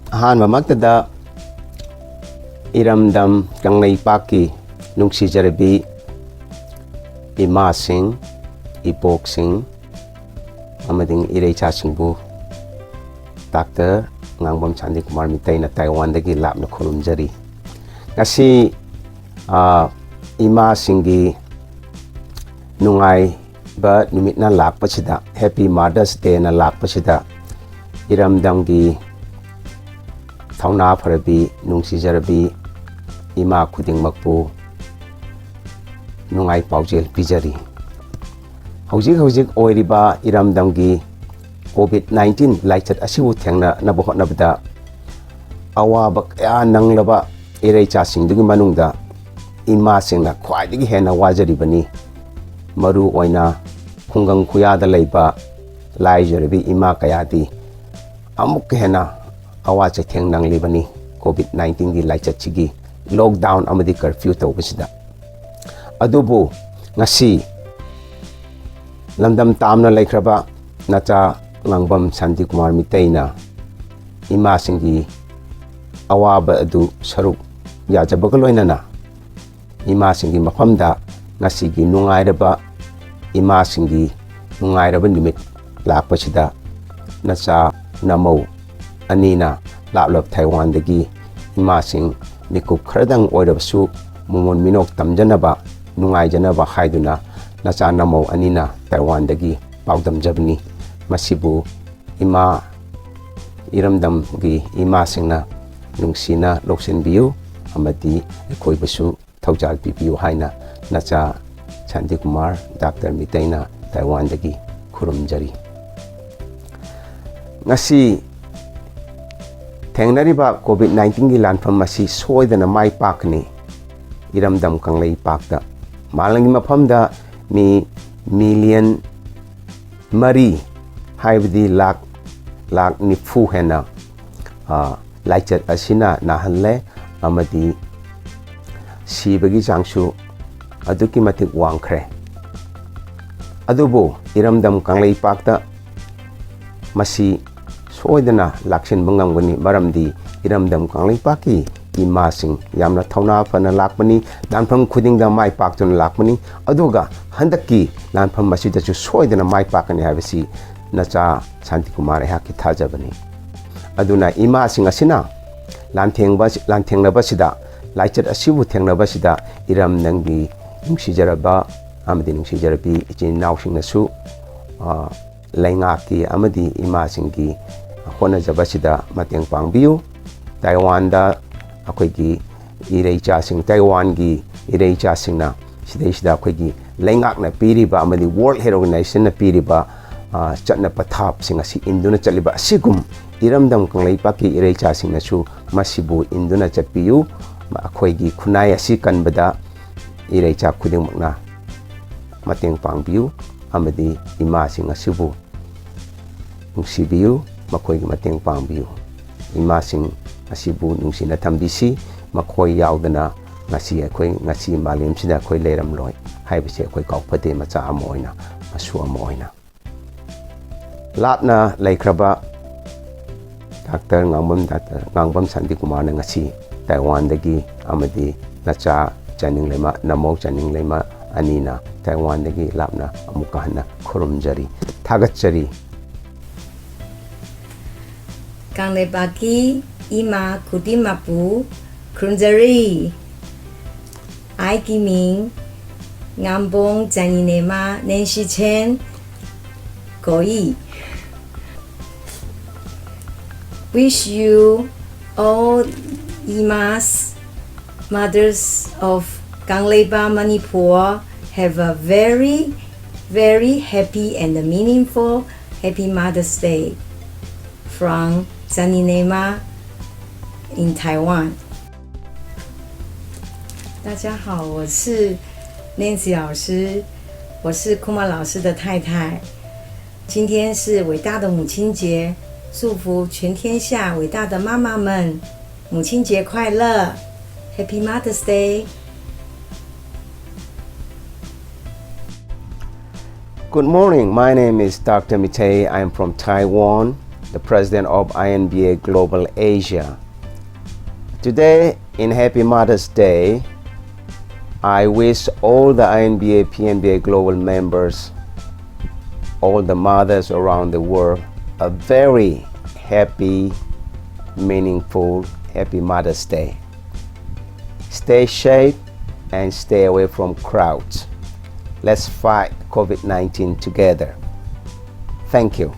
Ahanmamaktada iramdam Kangleipaki nungsijarabi imasing, ipoksing, amading ireichasingbu Dr. Ngangbam Chandi Kumar Meetei na Taiwan dagi lap na khurumjari. Ngasi imasinggi nungay ba numit na lakpasida Happy Mother's Day na lakpasida iramdamgi Thauna Pharabi nungsijarabi ima khudingmakpu nungai paujel pijari. Hojik oiriba iramdamgi COVID-19 laichat asibu thengna nabohot nabda awaba kaya nanglaba ireicha singdugi manungda ima singna khwaidigi hena wajaribani maru oina khungang khuyada leiba laijaribi ima kayadi amuk hena awacha theng nanglibani COVID-19 gi laichat chigi lockdown amadi curfew tawbasida adubu ngasi lamdam tamna laikhraba nacha Ngangbam Chandi Kumar Meetei na ima singgi awaba adu saruk yajabaga loinana ima singgi mafamda ngasigi nungairaba ima singgi nungairaba numit lakpasida nacha namau anina laplap Taiwan dagi ima sing mikup khradang oirabasu mumon minok tamjanaba nungaijanaba haiduna nacha namau anina Taiwan dagi paudamjabni masibu ima iramdam gi ima singna nungsina loksenbiu amadi ekoibasu thaujal pipiu haina nacha Chandi Kumar Dr. Meetei na Taiwan dagi khurumjari. Ngasi thengnariba COVID-19 gi lanfam masi soidana mai pakni iramdam Kangleipakda malangi mafamda mi million mari haibdi lak nifu hena laichat asina nahanle amadi sibagi changsu aduki matik wangkhre adubu iramdam Kangleipakda masi soidana laksin bangamgani maramdi iramdam Kangleipaki imasing yamna thauna phana lakmani lanfam khudingda mai paktuna lakmani aduga handaki lanfam masida chu soidana mai pakani habisi nacha Chandi Kumar haki thajabani aduna imasing asina lanthengnabasida laichat asibu thengnabasida iramdangi nungsijaraba amadi nungsijarabi ichin nausingnasu laingaki amadi imasinggi honajabasida mateng pangbiu Taiwan da akoigi ireichasing Taiwan gi ireichasingna sidaisida akoigi laingakna piriba amadi World Health Organization na piriba chatna pathap sing asi induna chaliba asigum iramdam Kangleipaki ireichasingna su masibu induna chatpiu akoigi khunai asi kanbada ireicha khudingmakna mateng pangbiu amadi imasing asibu nungsibiu makoigi mateng pangbiu imasing asibu nungsina thambisi makhoi yaudana ngasi akhoi ngasi malemsida akhoi leiramloi haibase akhoi kaupade macha ama oina masu ama oina lapna laikhraba Dr. Ngangbam Chandi Kumar na ngasi Taiwan dagi amadi nacha chaning lema namok chaning lema anina Taiwan dagi lapna amukahna khurumjari thagatchari Kangleipaki ima kudimapu krunjari ai kiming ngambong janinema nenshi chen goi. Wish you all imas mothers of Kangleipa Manipur have a very happy and meaningful Happy Mother's Day from Janinema in Taiwan。大家好，我是 Nancy 老师，我是 Kuma 老师的太太。今天是伟大的母亲节，祝福全天下伟大的妈妈们母亲节快乐 ，Happy Mother's Day。Good morning. My name is Dr. Meetei. I am from Taiwan, the President of INBA Global Asia. Today, in Happy Mother's Day, I wish all the INBA, PNBA Global members, all the mothers around the world, a very happy, meaningful, Happy Mother's Day. Stay safe and stay away from crowds. Let's fight COVID-19 together. Thank you.